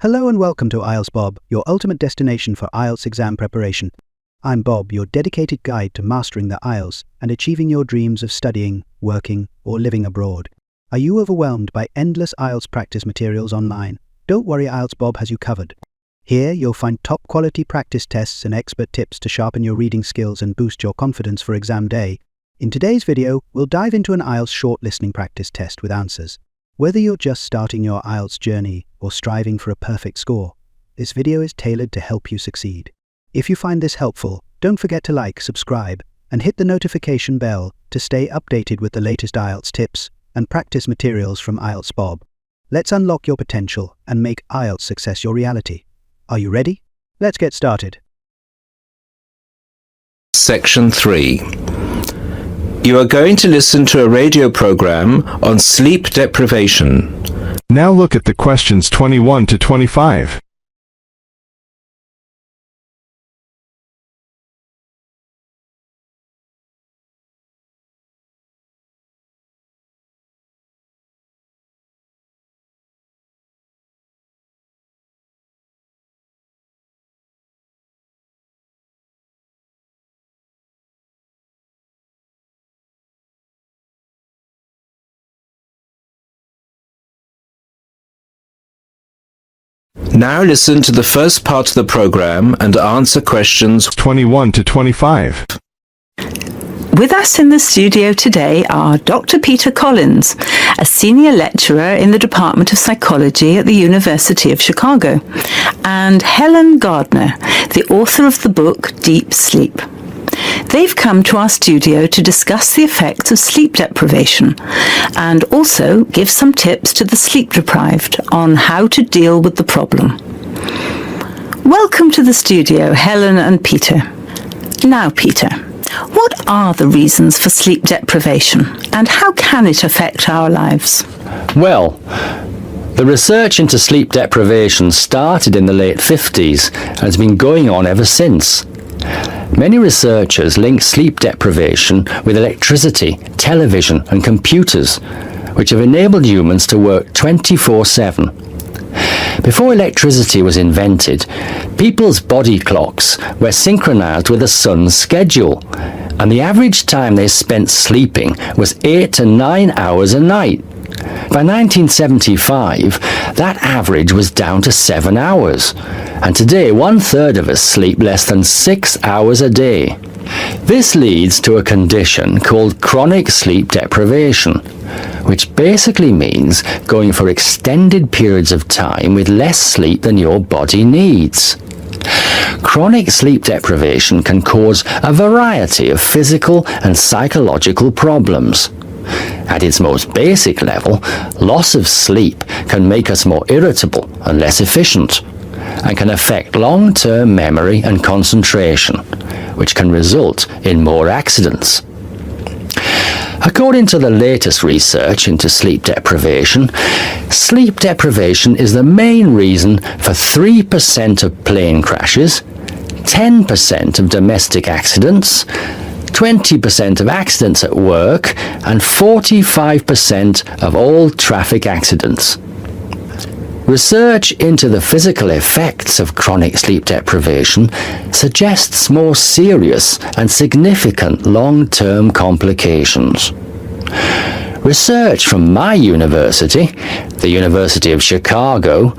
Hello and welcome to IELTS Bob, your ultimate destination for IELTS exam preparation. I'm Bob, your dedicated guide to mastering the IELTS and achieving your dreams of studying, working, or living abroad. Are you overwhelmed by endless IELTS practice materials online? Don't worry, IELTS Bob has you covered. Here you'll find top-quality practice tests and expert tips to sharpen your reading skills and boost your confidence for exam day. In today's video, we'll dive into an IELTS short listening practice test with answers. Whether you're just starting your IELTS journey or striving for a perfect score, this video is tailored to help you succeed. If you find this helpful, don't forget to like, subscribe, and hit the notification bell to stay updated with the latest IELTS tips and practice materials from IELTS Bob. Let's unlock your potential and make IELTS success your reality. Are you ready? Let's get started. Section 3. You are going to listen to a radio program on sleep deprivation. Now look at the questions 21 to 25. Now listen to the first part of the program and answer questions 21 to 25. With us in the studio today are Dr. Peter Collins, a senior lecturer in the Department of Psychology at the University of Chicago, and Helen Gardner, the author of the book Deep Sleep. They've come to our studio to discuss the effects of sleep deprivation and also give some tips to the sleep deprived on how to deal with the problem. Welcome to the studio, Helen and Peter. Now, Peter, what are the reasons for sleep deprivation and how can it affect our lives? Well, the research into sleep deprivation started in the late 50s and has been going on ever since. Many researchers link sleep deprivation with electricity, television and computers, which have enabled humans to work 24/7. Before electricity was invented, people's body clocks were synchronized with the sun's schedule, and the average time they spent sleeping was 8 to 9 hours a night. By 1975, that average was down to 7 hours, and today 1/3 of us sleep less than 6 hours a day. This leads to a condition called chronic sleep deprivation, which basically means going for extended periods of time with less sleep than your body needs. Chronic sleep deprivation can cause a variety of physical and psychological problems. At its most basic level, loss of sleep can make us more irritable and less efficient, and can affect long-term memory and concentration, which can result in more accidents. According to the latest research into sleep deprivation is the main reason for 3% of plane crashes, 10% of domestic accidents, 20% of accidents at work, and 45% of all traffic accidents. Research into the physical effects of chronic sleep deprivation suggests more serious and significant long-term complications. Research from my university, the University of Chicago,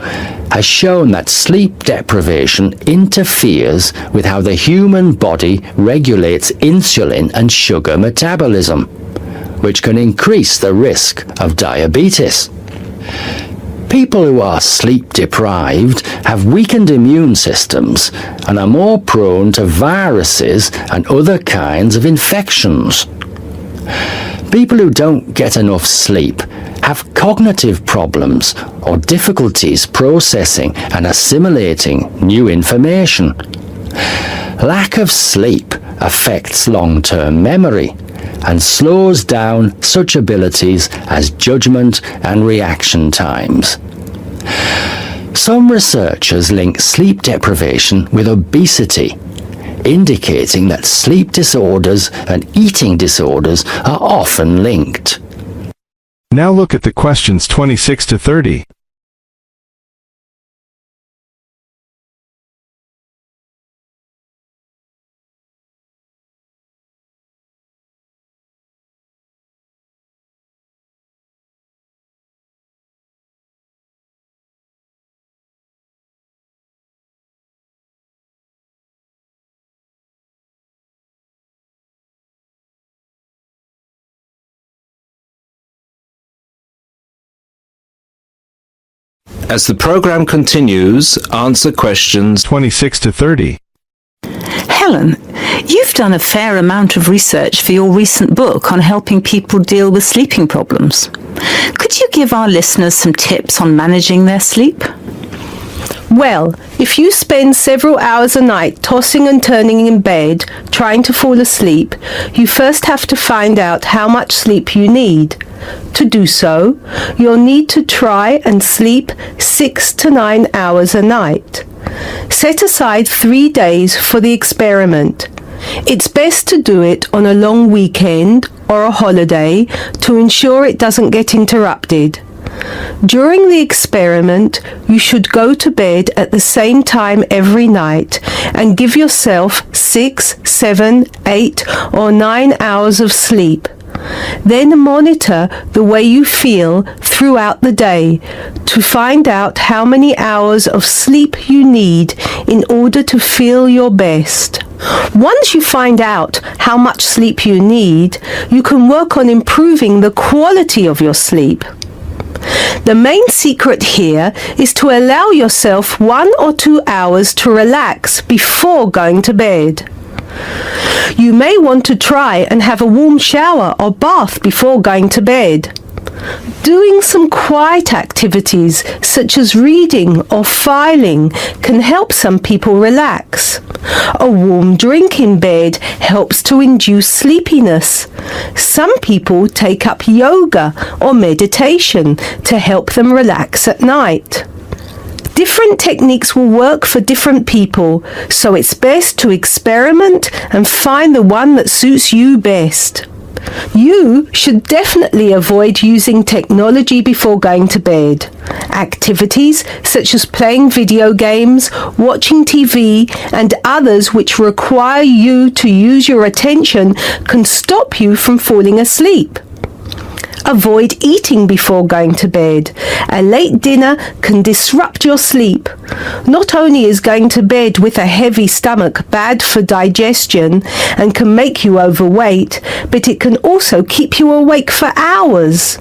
has shown that sleep deprivation interferes with how the human body regulates insulin and sugar metabolism, which can increase the risk of diabetes. People who are sleep deprived have weakened immune systems and are more prone to viruses and other kinds of infections. People who don't get enough sleep have cognitive problems or difficulties processing and assimilating new information. Lack of sleep affects long-term memory and slows down such abilities as judgment and reaction times. Some researchers link sleep deprivation with obesity, indicating that sleep disorders and eating disorders are often linked. Now look at the questions 26 to 30. As the program continues, answer questions 26 to 30. Helen, you've done a fair amount of research for your recent book on helping people deal with sleeping problems. Could you give our listeners some tips on managing their sleep? Well, if you spend several hours a night tossing and turning in bed, trying to fall asleep, you first have to find out how much sleep you need. To do so, you'll need to try and sleep 6 to 9 hours a night. Set aside 3 days for the experiment. It's best to do it on a long weekend or a holiday to ensure it doesn't get interrupted. During the experiment, you should go to bed at the same time every night and give yourself 6, 7, 8 or 9 hours of sleep. Then monitor the way you feel throughout the day to find out how many hours of sleep you need in order to feel your best. Once you find out how much sleep you need, you can work on improving the quality of your sleep. The main secret here is to allow yourself 1 or 2 hours to relax before going to bed. You may want to try and have a warm shower or bath before going to bed. Doing some quiet activities such as reading or filing can help some people relax. A warm drink in bed helps to induce sleepiness. Some people take up yoga or meditation to help them relax at night. Different techniques will work for different people, so it's best to experiment and find the one that suits you best. You should definitely avoid using technology before going to bed. Activities such as playing video games, watching TV, and others which require you to use your attention can stop you from falling asleep. Avoid eating before going to bed. A late dinner can disrupt your sleep. Not only is going to bed with a heavy stomach bad for digestion and can make you overweight, but it can also keep you awake for hours.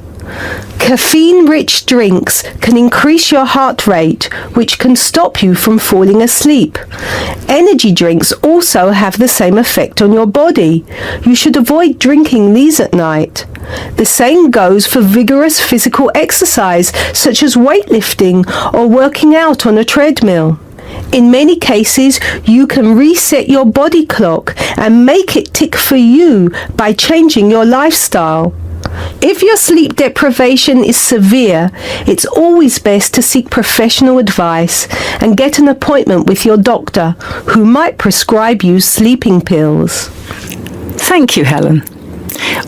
Caffeine-rich drinks can increase your heart rate, which can stop you from falling asleep. Energy drinks also have the same effect on your body. You should avoid drinking these at night. The same goes for vigorous physical exercise, such as weightlifting or working out on a treadmill. In many cases, you can reset your body clock and make it tick for you by changing your lifestyle. If your sleep deprivation is severe, it's always best to seek professional advice and get an appointment with your doctor, who might prescribe you sleeping pills. Thank you, Helen.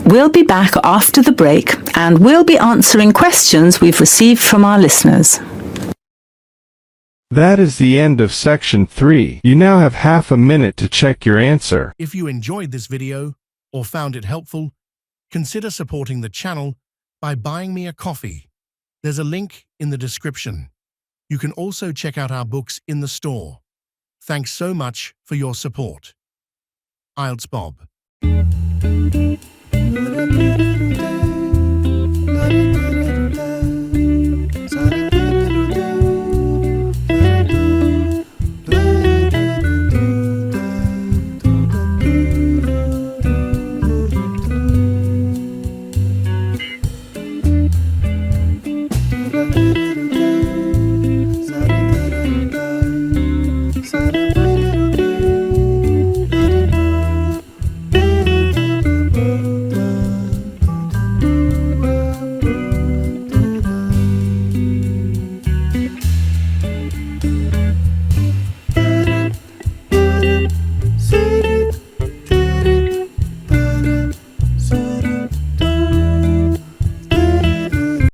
We'll be back after the break and we'll be answering questions we've received from our listeners. That is the end of section 3. You now have half a minute to check your answer. If you enjoyed this video or found it helpful, consider supporting the channel by buying me a coffee. There's a link in the description. You can also check out our books in the store. Thanks so much for your support. IELTS Bob.